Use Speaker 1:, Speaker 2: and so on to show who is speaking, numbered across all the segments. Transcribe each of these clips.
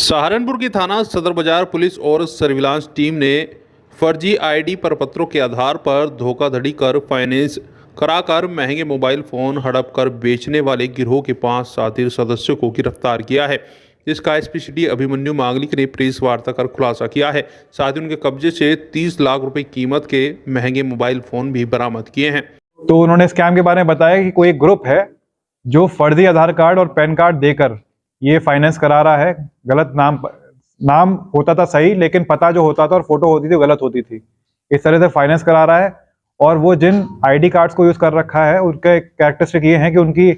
Speaker 1: सहारनपुर की थाना सदर बाजार पुलिस और सर्विलांस टीम ने फर्जी आईडी प्रपत्रों के आधार पर धोखाधड़ी कर फाइनेंस कराकर महंगे मोबाइल फ़ोन हड़प कर बेचने वाले गिरोह के 5 साथी सदस्यों को गिरफ्तार किया है। जिसका एसपी सिटी अभिमन्यु मांगलिक ने प्रेस वार्ता कर खुलासा किया है। साथ ही उनके कब्जे से 30 लाख रुपए कीमत के महंगे मोबाइल फ़ोन भी बरामद किए हैं।
Speaker 2: तो उन्होंने स्कैम के बारे में बताया कि कोई एक ग्रुप है जो फर्जी आधार कार्ड और पैन कार्ड देकर ये फाइनेंस करा रहा है। गलत नाम होता था सही, लेकिन पता जो होता था और फोटो होती थी वो गलत होती थी। इस तरह से फाइनेंस करा रहा है। और वो जिन आईडी कार्ड्स को यूज कर रखा है उनके कैरेक्टरिस्टिक ये हैं कि उनकी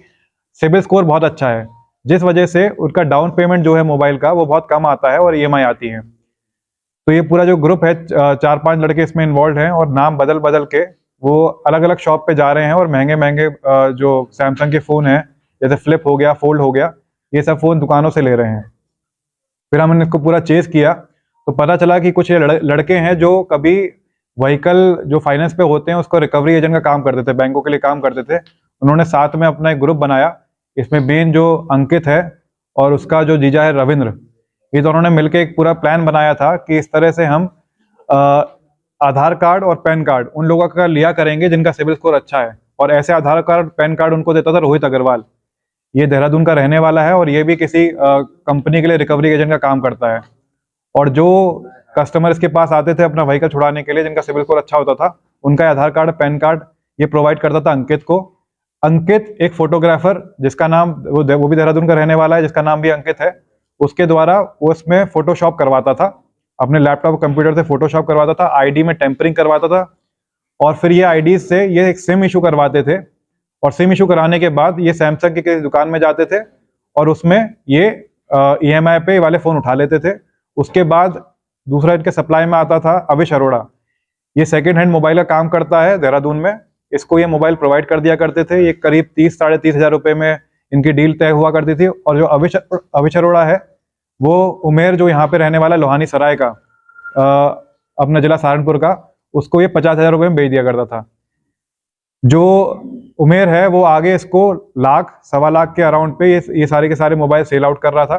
Speaker 2: सिबिल स्कोर बहुत अच्छा है, जिस वजह से उनका डाउन पेमेंट जो है मोबाइल का वो बहुत कम आता है और ईएमआई आती है। तो ये पूरा जो ग्रुप है, 4-5 लड़के इसमें इन्वॉल्व हैं और नाम बदल बदल के वो अलग अलग शॉप पे जा रहे हैं और महंगे महंगे जो सैमसंग के फ़ोन हैं, जैसे फ्लिप हो गया, फोल्ड हो गया, ये सब फ़ोन दुकानों से ले रहे हैं। फिर हमने इसको पूरा चेस किया तो पता चला कि कुछ ये लड़के हैं जो कभी व्हीकल जो फाइनेंस पे होते हैं उसको रिकवरी एजेंट का काम करते थे, बैंकों के लिए काम करते थे। उन्होंने साथ में अपना एक ग्रुप बनाया। इसमें मेन जो अंकित है और उसका जो जीजा है रविंद्र, ये दोनों ने मिलकर एक पूरा प्लान बनाया था कि इस तरह से हम आधार कार्ड और पैन कार्ड उन लोगों का लिया करेंगे जिनका सिबिल स्कोर अच्छा है। और ऐसे आधार कार्ड पैन कार्ड उनको देता था रोहित अग्रवाल। ये देहरादून का रहने वाला है और ये भी किसी कंपनी के लिए रिकवरी एजेंट का काम करता है। और जो कस्टमर इसके पास आते थे अपना व्हीकल छुड़ाने के लिए, जिनका सिबिल स्कोर अच्छा होता था, उनका आधार कार्ड पैन कार्ड ये प्रोवाइड करता था अंकित को। अंकित एक फोटोग्राफर जिसका नाम वो भी देहरादून का रहने वाला है, जिसका नाम भी अंकित है, उसके द्वारा वो इसमें फोटोशॉप करवाता था, अपने लैपटॉप कंप्यूटर से फोटोशॉप करवाता था, आईडी में टेम्परिंग करवाता था। और फिर ये आईडी से ये एक सिम इशू करवाते थे और सिम इशू कराने के बाद ये सैमसंग की किसी दुकान में जाते थे और उसमें ये ईएमआई पे वाले फ़ोन उठा लेते थे। उसके बाद दूसरा इनके सप्लाई में आता था अविश अरोड़ा। ये सेकेंड हैंड मोबाइल का काम करता है देहरादून में। इसको ये मोबाइल प्रोवाइड कर दिया करते थे। ये करीब 30-30.5 हज़ार रुपये में इनकी डील तय हुआ करती थी। और जो अविश अरोड़ा है वो उमेर जो यहाँ पे रहने वाला लोहानी सराय का, अपना जिला सहारनपुर का, उसको ये 50 हज़ार रुपये में बेच दिया करता था। जो उमेर है वो आगे इसको लाख 1.25 लाख के अराउंड पे ये सारे के सारे मोबाइल सेल आउट कर रहा था।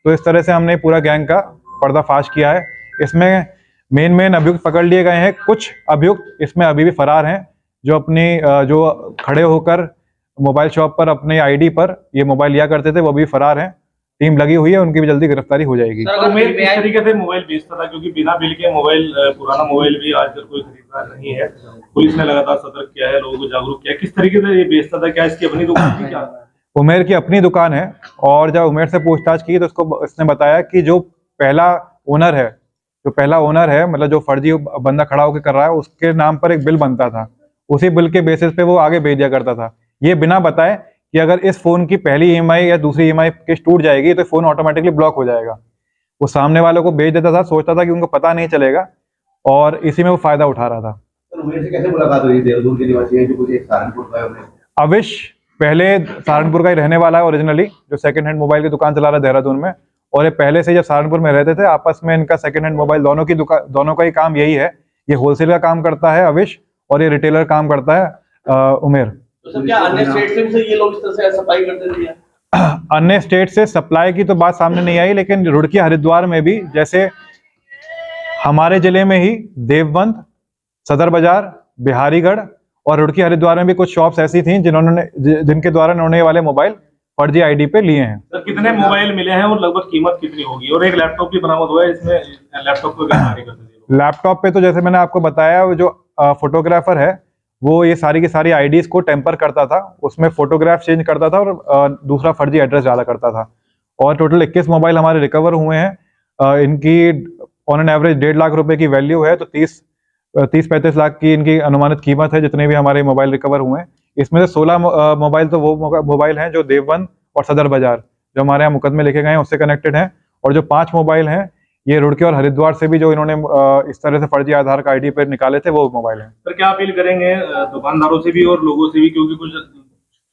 Speaker 2: तो इस तरह से हमने पूरा गैंग का पर्दाफाश किया है। इसमें मेन अभियुक्त पकड़ लिए गए हैं। कुछ अभियुक्त इसमें अभी भी फरार हैं, जो अपनी जो खड़े होकर मोबाइल शॉप पर अपने आईडी पर ये मोबाइल लिया करते थे, वो भी फरार हैं। टीम लगी हुई है, उनकी भी जल्दी गिरफ्तारी हो जाएगी।
Speaker 3: उमेर किस तरीके से मोबाइल बेचता था, क्योंकि बिना बिल के मोबाइल, पुराना मोबाइल भी आजकल कोई खरीददार नहीं है। पुलिस ने लगातार सतर्क किया है, लोगों को जागरूक किया। किस तरीके से ये बेचता था? क्या इसकी अपनी दुकान थी? क्या
Speaker 2: उमेर की अपनी दुकान है। और जब उमेर से पूछताछ की तो उसने बताया कि जो पहला ओनर है, मतलब जो फर्जी बंदा खड़ा होकर कर रहा है, उसके नाम पर एक बिल बनता था। उसी बिल के बेसिस पे वो आगे भेज दिया करता था, ये बिना बताए कि अगर इस फोन की पहली ईएमआई या दूसरी ईएमआई किस्त टूट जाएगी तो फोन ऑटोमेटिकली ब्लॉक हो जाएगा। वो सामने वालों को भेज देता था, सोचता था कि उनको पता नहीं चलेगा, और इसी में वो फायदा उठा रहा था।
Speaker 4: उमेर से कैसे मुलाकात हुई? देहरादून के निवासी है जो कुछ एक सहारनपुर का है।
Speaker 2: अविश पहले सहारनपुर का ही रहने वाला है ओरिजिनली, जो सेकंड हैंड मोबाइल की दुकान चला रहा है देहरादून में। और ये पहले से जब सहारनपुर में रहते थे, आपस में इनका सेकंड हैंड मोबाइल दोनों का ही काम यही है। ये होलसेल का काम करता है अविश, और ये रिटेलर काम करता है उमेर।
Speaker 3: तो सर, क्या अन्य स्टेट से ये लोग इस तरह से सप्लाई करते थे?
Speaker 2: अन्य स्टेट से सप्लाई की तो बात सामने नहीं आई, लेकिन रुड़की हरिद्वार में भी, जैसे हमारे जिले में ही देवबंद, सदर बाजार, बिहारीगढ़ और रुड़की हरिद्वार में भी कुछ शॉप्स ऐसी थी जिनके द्वारा उन्होंने वाले मोबाइल फर्जी आईडी पे लिए हैं।
Speaker 3: सर, कितने मोबाइल मिले हैं और लगभग कीमत कितनी होगी? और एक लैपटॉप भी बरामद हुआ है, इसमें लैपटॉप को गिरफ्तारी करते थे।
Speaker 2: लैपटॉप पे तो जैसे मैंने आपको बताया, वो जो फोटोग्राफर है वो ये सारी की सारी आईडीज को टेम्पर करता था, उसमें फोटोग्राफ चेंज करता था और दूसरा फर्जी एड्रेस डाला करता था। और टोटल 21 मोबाइल हमारे रिकवर हुए हैं। इनकी ऑन एन एवरेज 1.5 लाख रुपए की वैल्यू है, तो 30-35 लाख की इनकी अनुमानित कीमत है, जितने भी हमारे मोबाइल रिकवर हुए हैं। इसमें से 16 मोबाइल तो वो मोबाइल हैं जो देवबंद और सदर बाजार, जो हमारे यहाँ मुकदमे लिखे गए हैं, उससे कनेक्टेड हैं। और जो 5 मोबाइल हैं ये रुड़की और हरिद्वार से भी जो इन्होंने इस तरह से फर्जी आधार का आईडी पे निकाले थे, वो मोबाइल हैं।
Speaker 3: सर, क्या अपील करेंगे दुकानदारों से भी और लोगों से भी, क्योंकि कुछ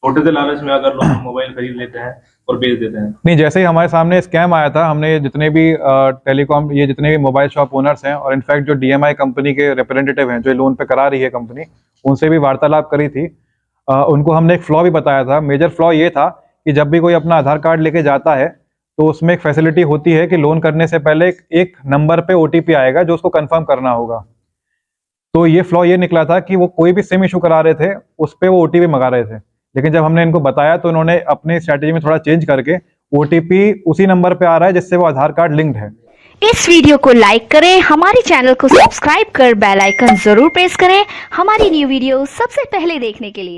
Speaker 3: छोटे से लालच में अगर लोग मोबाइल खरीद लेते हैं और बेच देते हैं?
Speaker 2: नहीं, जैसे ही हमारे सामने स्कैम आया था, हमने जितने भी टेलीकॉम, ये जितने भी मोबाइल शॉप ओनर्स हैं, और इनफैक्ट जो डीएमआई कंपनी के रिप्रेजेंटेटिव हैं जो लोन पे करा रही है कंपनी, उनसे भी वार्तालाप करी थी। उनको हमने एक फ्लॉ भी बताया था। मेजर फ्लॉ ये था कि जब भी कोई अपना आधार कार्ड लेके जाता है तो उसमें एक फैसिलिटी होती है कि लोन करने से पहले एक नंबर पे OTP आएगा जो उसको कंफर्म करना होगा। तो ये फ्लॉ ये निकला था कि वो कोई भी सिम इशू करा रहे थे, उस पे वो OTP मंगा रहे थे, लेकिन जब हमने इनको बताया तो इन्होंने अपनी स्ट्रैटेजी में थोड़ा चेंज करके OTP उसी नंबर पे आ रहा है जिससे वो आधार कार्ड लिंक्ड है।
Speaker 5: इस वीडियो को लाइक करें, हमारे चैनल को सब्सक्राइब कर बेल आइकन जरूर प्रेस करें हमारी न्यू वीडियो सबसे पहले देखने के लिए।